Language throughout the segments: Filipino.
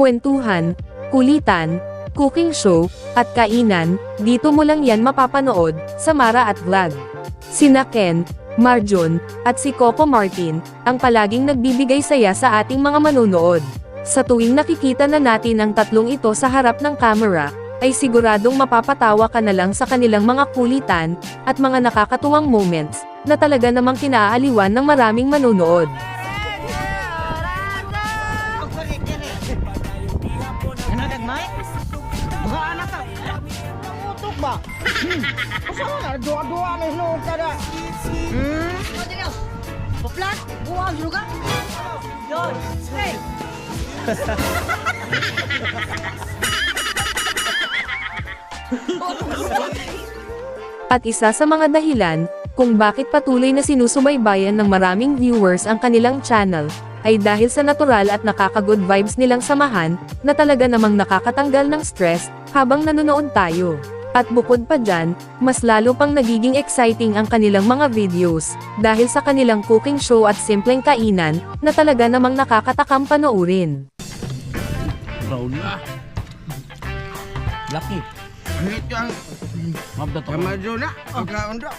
kwentuhan, kulitan, cooking show, at kainan, dito mo lang yan mapapanood, sa Mara at Vlog. Sina Ken, Marjon, at si Coco Martin, ang palaging nagbibigay saya sa ating mga manunood. Sa tuwing nakikita na natin ang tatlong ito sa harap ng camera, ay siguradong mapapatawa ka na lang sa kanilang mga kulitan, at mga nakakatuwang moments, na talaga namang kinaaliwan ng maraming manunood. Ba? Kasama na, doa-doa na hinuog ka na. Poplat, buwag juga. Yun, hey. At isa sa mga dahilan, kung bakit patuloy na sinusubaybayan ng maraming viewers ang kanilang channel, ay dahil sa natural at nakaka-good vibes nilang samahan, na talaga namang nakakatanggal ng stress, habang nanonood tayo. At bukod pa dyan, mas lalo pang nagiging exciting ang kanilang mga videos, dahil sa kanilang cooking show at simpleng kainan, na talaga namang nakakatakam panoorin. Brown na. Laki. Hit yang Mabda to. Marjo na, pagkaon daw.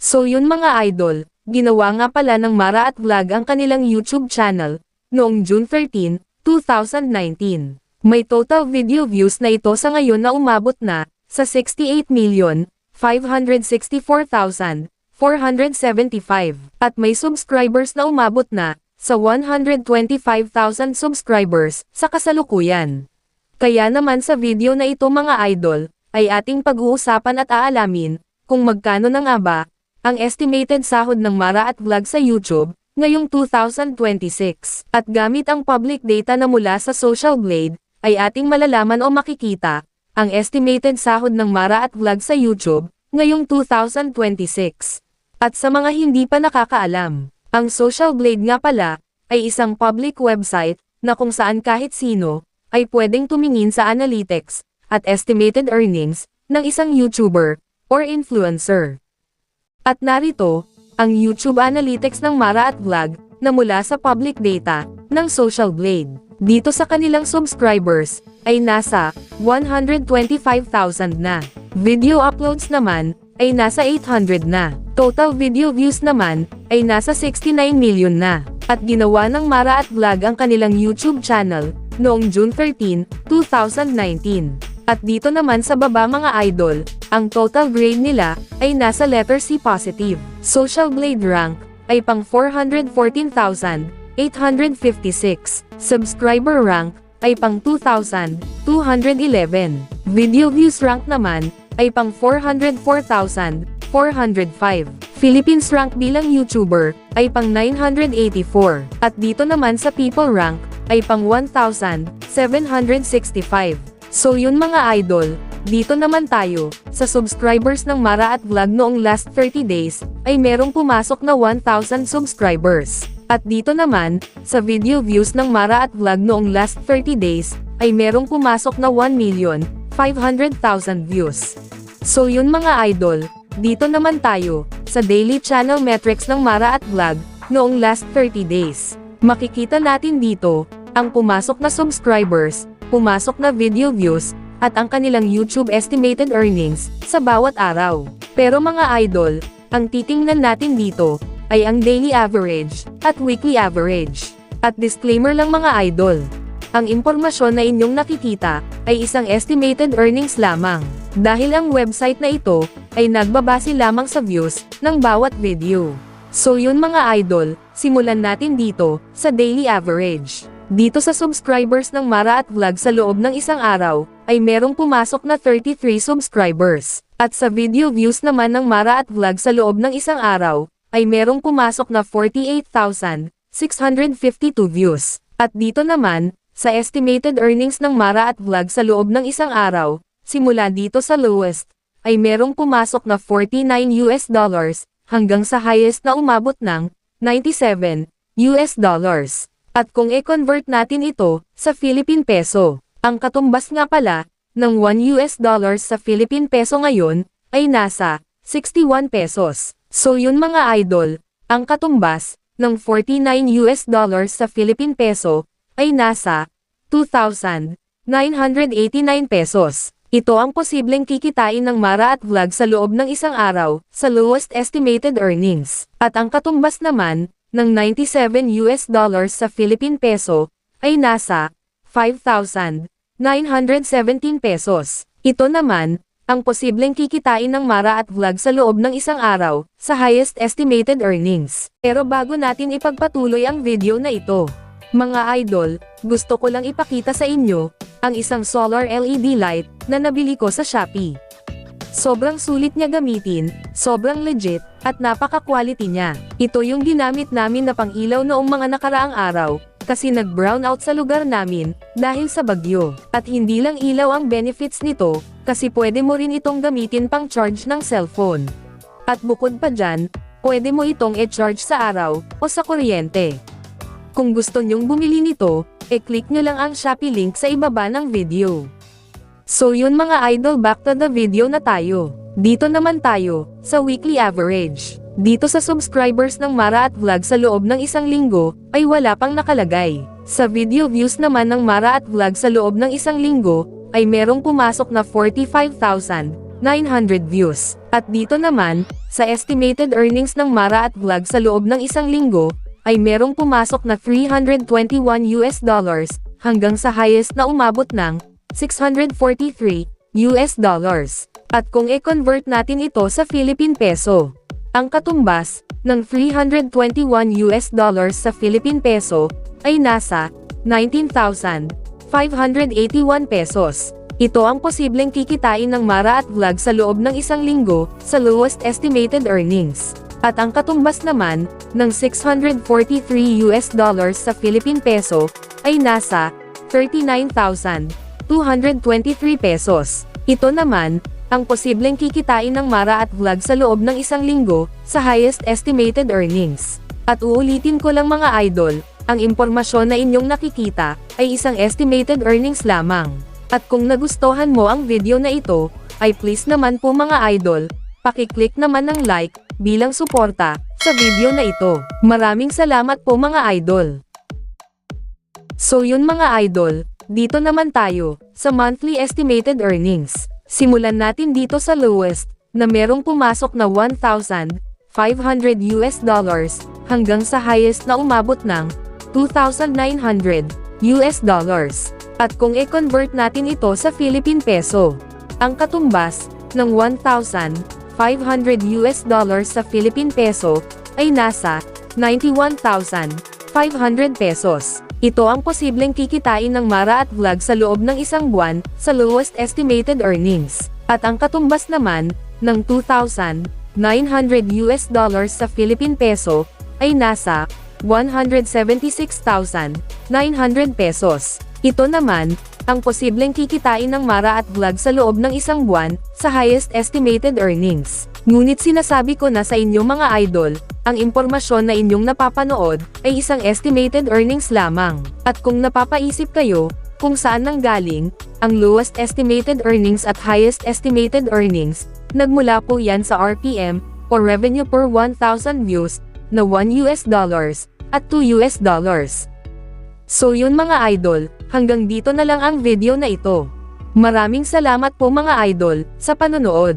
So yun mga idol, ginawa nga pala ng Mara at Vlog ang kanilang YouTube channel, noong June 13, 2019. May total video views na ito sa ngayon na umabot na, sa 68,564,475. At may subscribers na umabot na, sa 125,000 subscribers, sa kasalukuyan. Kaya naman sa video na ito mga idol, ay ating pag-uusapan at aalamin, kung magkano na nga ba, ang estimated sahod ng Mara at Vlog sa YouTube, ngayong 2026. At gamit ang public data na mula sa Social Blade, ay ating malalaman o makikita, ang estimated sahod ng Mara at Vlog sa YouTube, ngayong 2026. At sa mga hindi pa nakakaalam, ang Social Blade nga pala, ay isang public website, na kung saan kahit sino, ay pwedeng tumingin sa analytics, at estimated earnings, ng isang YouTuber, or influencer. At narito, ang YouTube Analytics ng Mara at Vlog, na mula sa public data, ng Social Blade. Dito sa kanilang subscribers, ay nasa 125,000 na. Video uploads naman, ay nasa 800 na. Total video views naman, ay nasa 69 million na. At ginawa ng Mara at Vlog ang kanilang YouTube channel, noong June 13, 2019. At dito naman sa baba mga idol, ang total grade nila, ay nasa letter C positive. Social Blade rank, ay pang 414,856. Subscriber rank, ay pang 2,211. Video views rank naman, ay pang 404,405. Philippines rank bilang YouTuber, ay pang 984. At dito naman sa people rank, ay pang 1,765. So yun mga idol, dito naman tayo, sa subscribers ng Mara at Vlog noong last 30 days, ay merong pumasok na 1,000 subscribers. At dito naman, sa video views ng Mara at Vlog noong last 30 days, ay merong pumasok na 1,500,000 views. So yun mga idol, dito naman tayo, sa daily channel metrics ng Mara at Vlog, noong last 30 days. Makikita natin dito, ang pumasok na subscribers, pumasok na video views, at ang kanilang YouTube estimated earnings, sa bawat araw. Pero mga idol, ang titingnan natin dito, ay ang daily average, at weekly average. At disclaimer lang mga idol, ang impormasyon na inyong nakikita, ay isang estimated earnings lamang. Dahil ang website na ito, ay nagbabase lamang sa views, ng bawat video. So yun mga idol, simulan natin dito, sa daily average. Dito sa subscribers ng Mara at Vlog sa loob ng isang araw, ay merong pumasok na 33 subscribers. At sa video views naman ng Mara at Vlog sa loob ng isang araw, ay merong pumasok na 48,652 views. At dito naman, sa estimated earnings ng Mara at Vlog sa loob ng isang araw, simula dito sa lowest, ay merong pumasok na $49 hanggang sa highest na umabot ng $97. At kung i-convert natin ito sa Philippine Peso, ang katumbas nga pala ng 1 US dollars sa Philippine peso ngayon, ay nasa 61 pesos. So yun mga idol, ang katumbas ng 49 US dollars sa Philippine peso ay nasa 2,989 pesos. Ito ang posibleng kikitain ng Mara at Vlog sa loob ng isang araw, sa lowest estimated earnings. At ang katumbas naman ng 97 US dollars sa Philippine peso ay nasa 5,917 pesos. Ito naman ang posibleng kikitain ng Mara at Vlog sa loob ng isang araw, sa highest estimated earnings. Pero bago natin ipagpatuloy ang video na ito, mga idol, gusto ko lang ipakita sa inyo ang isang solar LED light na nabili ko sa Shopee. Sobrang sulit niya gamitin, sobrang legit, at napaka-quality niya. Ito yung ginamit namin na pang-ilaw noong mga nakaraang araw, kasi nag-brown out sa lugar namin, dahil sa bagyo. At hindi lang ilaw ang benefits nito, kasi pwede mo rin itong gamitin pang charge ng cellphone. At bukod pa dyan, pwede mo itong e-charge sa araw, o sa kuryente. Kung gusto nyong bumili nito, e-click nyo lang ang Shopee link sa ibaba ng video. So yun mga idol, back to the video na tayo. Dito naman tayo, sa weekly average. Dito sa subscribers ng Mara at Vlog sa loob ng isang linggo, ay wala pang nakalagay. Sa video views naman ng Mara at Vlog sa loob ng isang linggo, ay merong pumasok na 45,900 views. At dito naman, sa estimated earnings ng Mara at Vlog sa loob ng isang linggo, ay merong pumasok na 321 US dollars, hanggang sa highest na umabot ng 643 US dollars. At kung i-convert natin ito sa Philippine peso, ang katumbas ng 321 US dollars sa Philippine peso ay nasa 19,581 pesos. Ito ang posibleng kikitain ng Mara at Vlog sa loob ng isang linggo, sa lowest estimated earnings. At ang katumbas naman ng 643 US dollars sa Philippine peso ay nasa 39,223 pesos. Ito naman ang posibleng kikitain ng Mara at Vlog sa loob ng isang linggo, sa highest estimated earnings. At uulitin ko lang mga idol, ang impormasyon na inyong nakikita ay isang estimated earnings lamang. At kung nagustuhan mo ang video na ito, ay please naman po mga idol, paki-click naman ng like bilang suporta sa video na ito. Maraming salamat po mga idol. So yun mga idol, dito naman tayo sa monthly estimated earnings. Simulan natin dito sa lowest, na merong pumasok na 1,500 US dollars, hanggang sa highest na umabot ng 2,900 US dollars. At kung i-convert natin ito sa Philippine peso, ang katumbas ng 1,500 US dollars sa Philippine peso ay nasa 91,500 pesos. Ito ang posibleng kikitain ng Mara at Vlog sa loob ng isang buwan, sa lowest estimated earnings. At ang katumbas naman ng 2,900 US dollars sa Philippine peso ay nasa 176,900 pesos. Ito naman ang posibleng kikitain ng Mara at Vlog sa loob ng isang buwan, sa highest estimated earnings. Ngunit sinasabi ko na sa inyo mga idol, ang impormasyon na inyong napapanood ay isang estimated earnings lamang. At kung napapaisip kayo kung saan nanggaling ang lowest estimated earnings at highest estimated earnings, nagmula po yan sa RPM, o revenue per 1,000 views, na 1 US dollars at 2 US dollars. So yun mga idol, hanggang dito na lang ang video na ito. Maraming salamat po mga idol sa panonood.